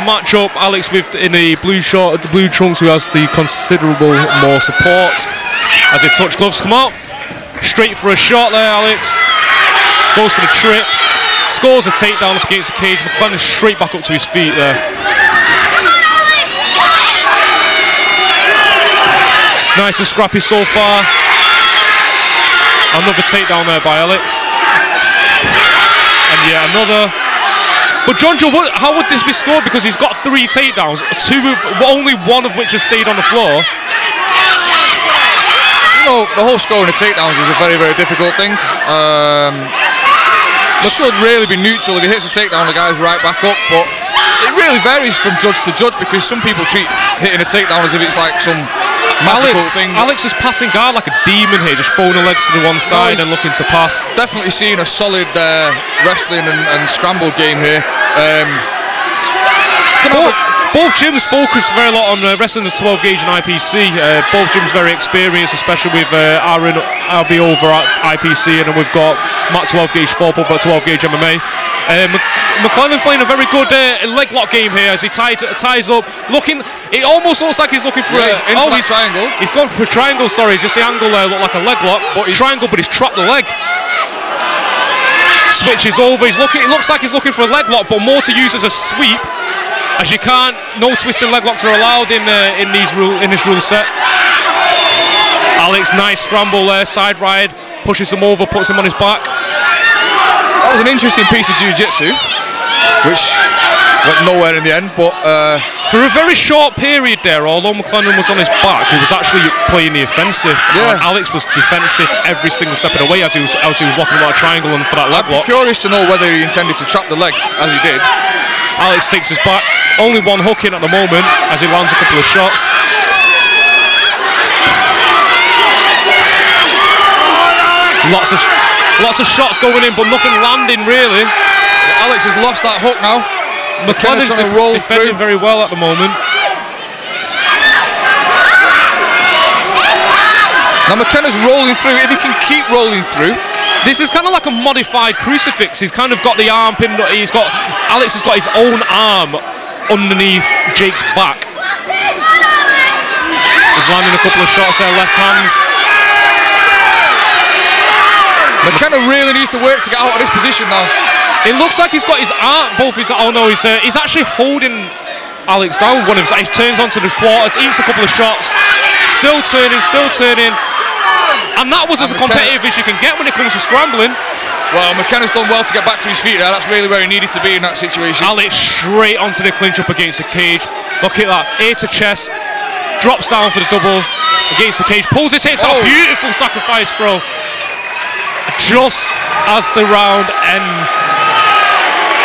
matchup. Alex in the blue short, the blue trunks, who has the considerable more support. As the touch gloves come out, straight for a shot there. Alex goes for the trip, scores a takedown up against the cage. McLellan straight back up to his feet there. It's nice and scrappy so far. Another takedown there by Alex. And yeah, another. But John Joe, how would this be scored? Because he's got 3 takedowns, only one of which has stayed on the floor. You know, the whole scoring of takedowns is a very, very difficult thing. It should really be neutral. If he hits a takedown, the guy's right back up. But it really varies from judge to judge, because some people treat hitting a takedown as if it's like some magical thing. Alex is passing guard like a demon here, just throwing the legs to the one side and looking to pass. Definitely seeing a solid wrestling and scramble game here. Both gyms focus very lot on wrestling the 12 gauge and IPC. Both gyms very experienced, especially with Aaron Albie over at IPC, and then we've got Matt 12 gauge 4 over at 12 gauge MMA. McLellan playing a very good leg lock game here as he ties up. It almost looks like he's looking for triangle. He's gone for a triangle. Sorry, just the angle there looked like a leg lock. Triangle, but he's trapped the leg. Switches over. It looks like he's looking for a leg lock, but more to use as a sweep, as you can't. No twisting leg locks are allowed in this rule set. Alex, nice scramble there, side ride, pushes him over, puts him on his back. That was an interesting piece of jiu-jitsu, which went nowhere in the end, but for a very short period there, although McLellan was on his back, he was actually playing the offensive. Yeah. Alex was defensive every single step of the way as he was locking that triangle and for that leg lock. I'm curious to know whether he intended to trap the leg, as he did. Alex takes his back, only one hook in at the moment as he lands a couple of shots. Lots of shots going in, but nothing landing really. Alex has lost that hook now. McLellan's trying to roll defending through very well at the moment. Now McKenna's rolling through. If he can keep rolling through. This is kind of like a modified crucifix. He's kind of got the arm pin. Alex has got his own arm underneath Jake's back. He's landing a couple of shots there, left hands. McKenna really needs to work to get out of this position now. It looks like he's got his arm, he's actually holding Alex down. He turns onto the quarter, eats a couple of shots, still turning. And that was as competitive as you can get when it comes to scrambling. Well, McKenna's done well to get back to his feet there. That's really where he needed to be in that situation. Alex straight onto the clinch up against the cage. Look at that, ear to chest, drops down for the double against the cage, pulls his hips out, beautiful sacrifice throw. Just as the round ends.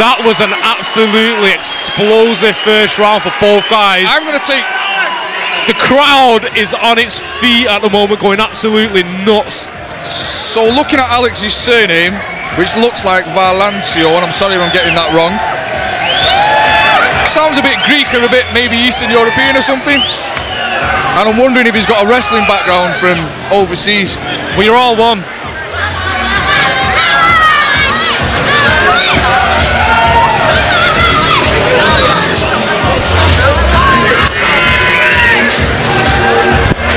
That was an absolutely explosive first round for both guys. I'm going to take... The crowd is on its feet at the moment, going absolutely nuts. So looking at Alex's surname, which looks like Valyandis, and I'm sorry if I'm getting that wrong. Sounds a bit Greek or a bit maybe Eastern European or something. And I'm wondering if he's got a wrestling background from overseas. Well, you're all one.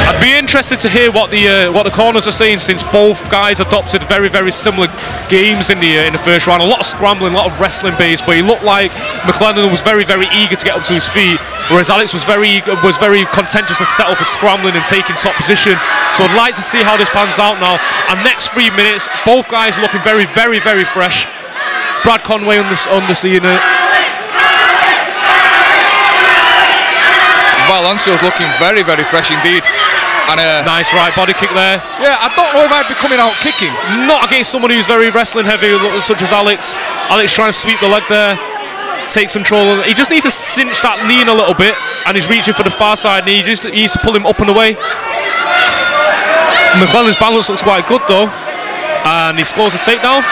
I'd be interested to hear what the corners are saying, since both guys adopted very, very similar games in the first round. A lot of scrambling, a lot of wrestling base, but he looked like McLellan was very, very eager to get up to his feet, whereas Alex was very contentious to settle for scrambling and taking top position. So I'd like to see how this pans out now. And next 3 minutes, both guys are looking very, very, very fresh. Brad Conway on the scene. Valyandis looking very, very fresh indeed. And nice right body kick there. Yeah, I don't know if I'd be coming out kicking. Not against someone who's very wrestling heavy, such as Alex. Alex trying to sweep the leg there, takes control. He just needs to cinch that knee in a little bit, and he's reaching for the far side knee. He needs to pull him up and away. McLellan's balance looks quite good though, and he scores a takedown.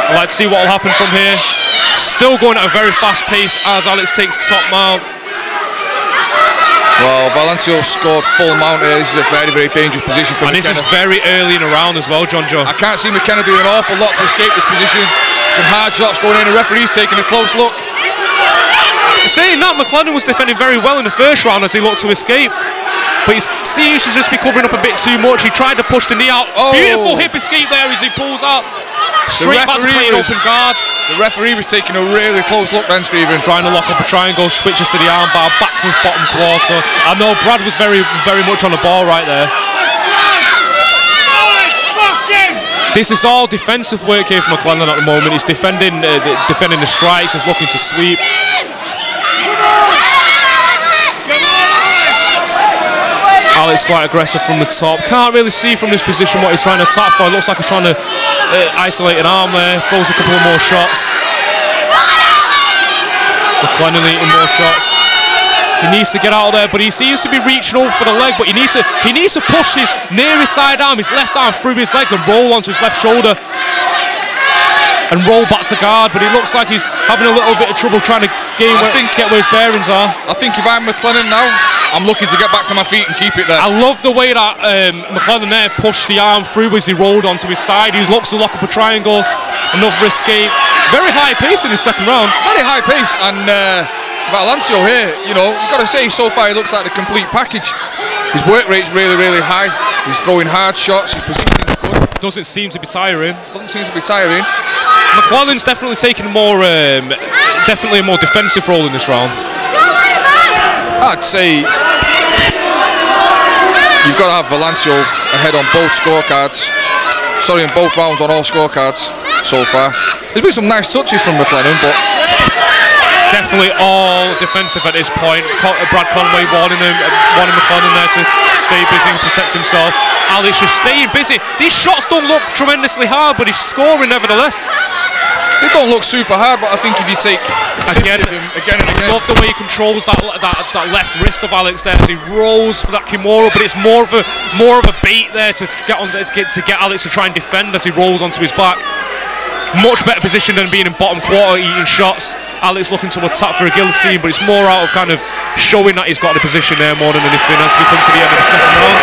I'd like to see what will happen from here. Still going at a very fast pace as Alex takes the top mount. Well, Valyandis scored full mount here. This is a very, very dangerous position for McKenna. And this is very early in the round as well, John Joe. I can't see McKenna doing an awful lot to escape this position. Some hard shots going in. The referee's taking a close look. saying that, McLellan was defending very well in the first round as he looked to escape. But he seems to just be covering up a bit too much. He tried to push the knee out. Oh. Beautiful hip escape there as he pulls out. Straight back to playing open guard. The referee was taking a really close look then, Stephen. Trying to lock up a triangle, switches to the armbar, back to the bottom quarter. I know Brad was very much on the ball right there. This is all defensive work here for McLellan at the moment. He's defending the strikes, he's looking to sweep. Alex quite aggressive from the top. Can't really see from this position what he's trying to attack for. It looks like he's trying to isolate an arm there. Throws a couple of more shots. McLellan eating more shots. He needs to get out of there, but he seems to be reaching over for the leg. But he needs to push his nearest side arm, his left arm, through his legs and roll onto his left shoulder and roll back to guard. But he looks like he's having a little bit of trouble trying to get where his bearings are. I think if I'm McLellan now, I'm looking to get back to my feet and keep it there. I love the way that McLellan there pushed the arm through as he rolled onto his side. He looks to lock up a triangle, another escape. Very high pace in his second round. Very high pace, and Valyandis here, you know, you've got to say so far he looks like the complete package. His work rate's really high. He's throwing hard shots. His positioning's good. Doesn't seem to be tiring. McLellan's definitely taking definitely a more defensive role in this round. I'd say you've got to have Valyandis ahead on both scorecards. Sorry, in both rounds on all scorecards so far. There's been some nice touches from McLellan, but it's definitely all defensive at this point. Brad Conway warning McLellan there to stay busy and protect himself. Alex just staying busy. These shots don't look tremendously hard, but he's scoring nevertheless. They don't look super hard, but I think if you take again and again, I love the way he controls that left wrist of Alex there as he rolls for that Kimura, but it's more of a bait there to get Alex to try and defend as he rolls onto his back. Much better position than being in bottom quarter eating shots. Alex looking to attack for a guillotine, but it's more out of kind of showing that he's got the position there more than anything as we come to the end of the second round.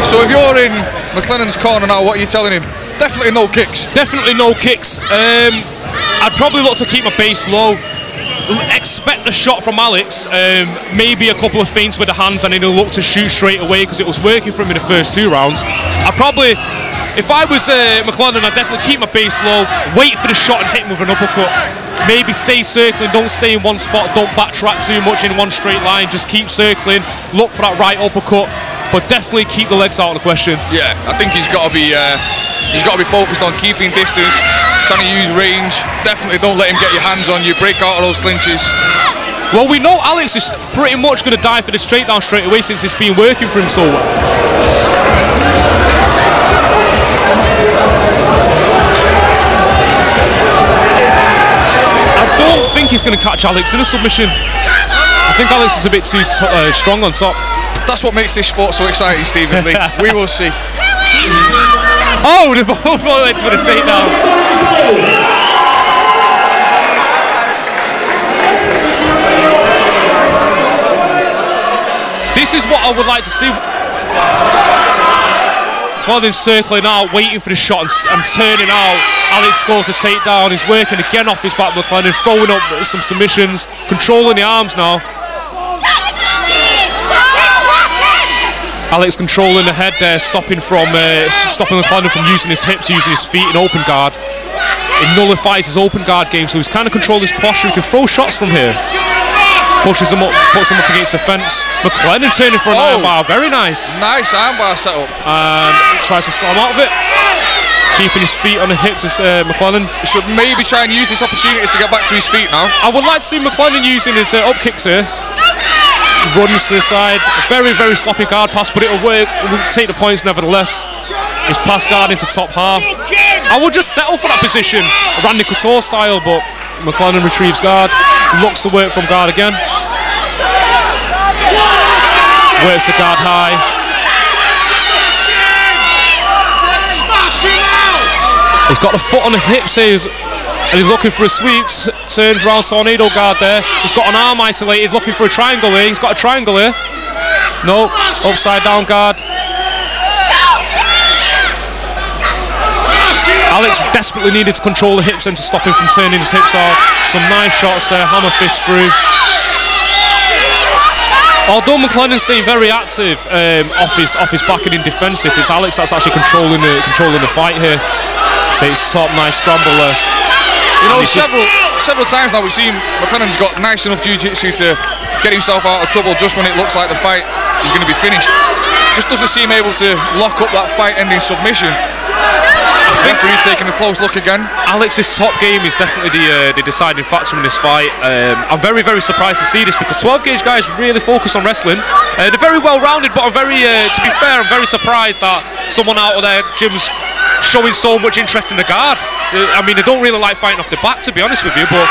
So if you're in McLellan's corner now, what are you telling him? Definitely no kicks. Definitely no kicks. I'd probably look to keep my base low. Expect a shot from Alex, maybe a couple of feints with the hands, and then he'll look to shoot straight away because it was working for him in the first two rounds. If I was McLellan, I'd definitely keep my base low, wait for the shot and hit him with an uppercut. Maybe stay circling, don't stay in one spot, don't backtrack too much in one straight line, just keep circling, look for that right uppercut, but definitely keep the legs out of the question. Yeah, I think he's got to be focused on keeping distance, trying to use range. Definitely don't let him get your hands on you, break out of those clinches. Well, we know Alex is pretty much going to die for the straight down straight away since it's been working for him so well. I don't think he's going to catch Alex in a submission. I think Alex is a bit too strong on top. That's what makes this sport so exciting, Stephen Lee. We will see. Oh, the ball went for the takedown. This is what I would like to see. McLellan's circling out, waiting for the shot and turning out. Alex scores a takedown. He's working again off his back, McLellan, throwing up some submissions, controlling the arms now. Alex controlling the head there, stopping McLellan from using his hips, using his feet in open guard. It nullifies his open guard game, so he's kind of controlling his posture. He can throw shots from here. Pushes him up, puts him up against the fence. McLellan turning for an armbar, very nice. Nice armbar setup. And tries to slam out of it. Keeping his feet on the hips as McLellan. Should maybe try and use this opportunity to get back to his feet now. I would like to see McLellan using his up kicks here. Runs to the side, very sloppy guard pass, but it'll work. It will take the points nevertheless. His pass guard into top half. I would just settle for that position, Randy Couture style, but McLellan retrieves guard, looks to work from guard again. Works the guard high. He's got the foot on the hips here, and he's looking for a sweep. Turns round, tornado guard there. He's got an arm isolated, looking for a triangle here. He's got a triangle here. No, upside down guard. Alex desperately needed to control the hips and to stop him from turning his hips out. Some nice shots there, hammer fist through. Although McLellan's staying very active off his back and in defensive, it's Alex that's actually controlling the fight here. So it's top nice scramble there. You know, several times now we've seen McLellan's got nice enough jiu-jitsu to get himself out of trouble just when it looks like the fight is going to be finished. Just doesn't seem able to lock up that fight-ending submission. I think referee taking a close look again. Alex's top game is definitely the deciding factor in this fight. I'm very, very surprised to see this because 12-gauge guys really focus on wrestling. They're very well-rounded, but I'm very, to be fair, I'm very surprised that someone out of their gym's showing so much interest in the guard. I mean, they don't really like fighting off the back, to be honest with you, but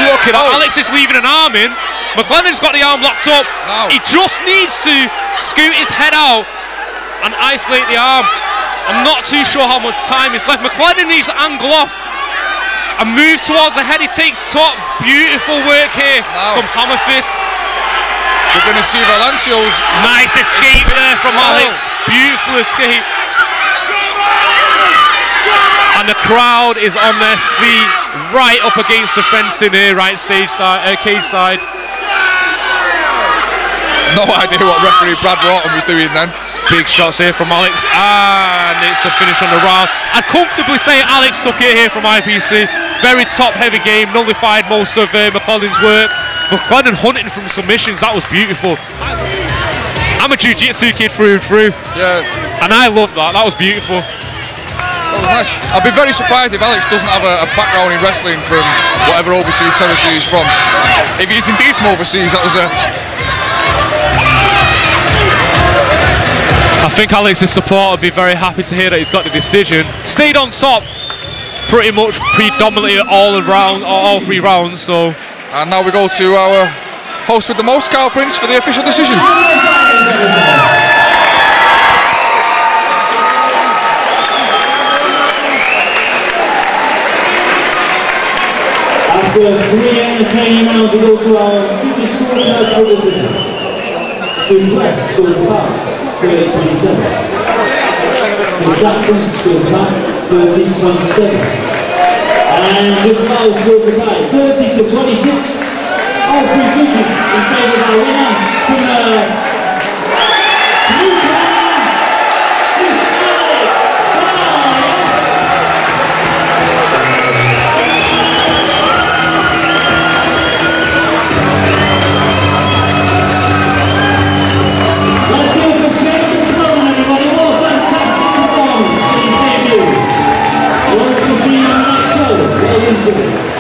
look at that. Alex is leaving an arm in. McLellan's got the arm locked up. No. He just needs to scoot his head out and isolate the arm. I'm not too sure how much time is left. McLellan needs to angle off and move towards the head. He takes top. Beautiful work here. No. Some hammer fist. We're going to see Valyandis. Nice escape there from Alex. Beautiful escape. And the crowd is on their feet right up against the fencing here, right stage side, cage side. No idea what referee Brad Wharton was doing then. Big shots here from Alex, and it's a finish on the round. I'd comfortably say Alex took it here from IPC. Very top-heavy game, nullified most of McLellan's work. McLellan hunting from submissions, that was beautiful. I'm a jiu-jitsu kid through and through. Yeah. And I love that, that was beautiful. That was nice. I'd be very surprised if Alex doesn't have a background in wrestling from whatever overseas territory he's from. If he's indeed from overseas, that was a... I think Alex's support would be very happy to hear that he's got the decision. Stayed on top pretty much predominantly all 3 rounds, so... And now we go to our host with the most, Carl Prince, for the official decision. After 3 entertaining rounds, we go to our judges' scorecards for decision. Judge West scores the back, 30-27. Judge Jackson scores the back, 30-27. And Judge Miles scores the back, 30-26. All 3 judges in favour of our winner from the Well, to see you on the next show. Well done.